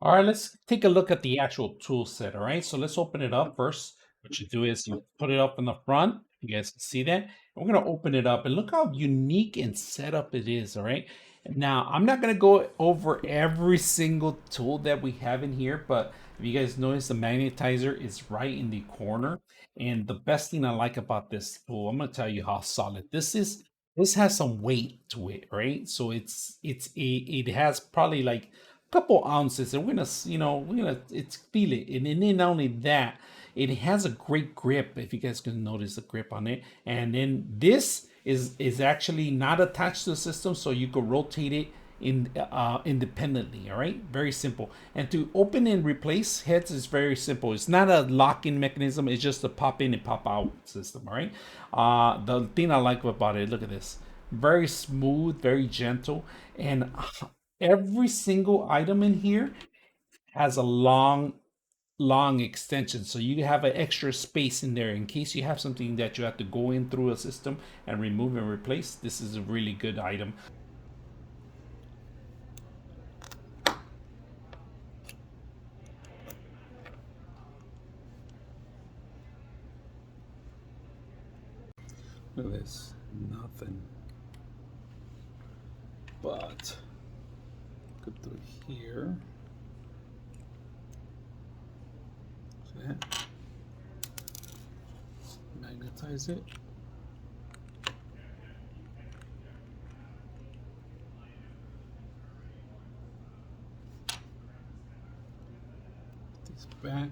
All right, let's take a look at the actual tool set. All right, so let's open it up first. What you do is you put it up in the front. You guys can see that. And we're gonna open it up and look how unique and set up it is. All right. Now I'm not gonna go over every single tool that we have in here, but if you guys notice, the magnetizer is right in the corner. And the best thing I like about this tool, I'm gonna tell you how solid this is. This has some weight to it, right? So it has probably like couple ounces, and we're gonna it's feel it. And then not only that, it has a great grip. If you guys can notice the grip on it, and then this is actually not attached to the system, so you can rotate it in independently. All right, very simple. And to open and replace heads is very simple. It's not a lock-in mechanism, it's just a pop in and pop out system. All right, the thing I like about it, look at this, very smooth, very gentle. And every single item in here has a long extension, so you have an extra space in there in case you have something that you have to go in through a system and remove and replace. This is a really good item. Look at this, nothing but go through here. See that? Magnetize it. Put these back.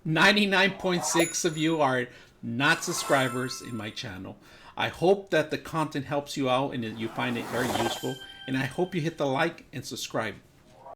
.6 of you are not subscribers in my channel. I hope that the content helps you out and that you find it very useful. And I hope you hit the like and subscribe.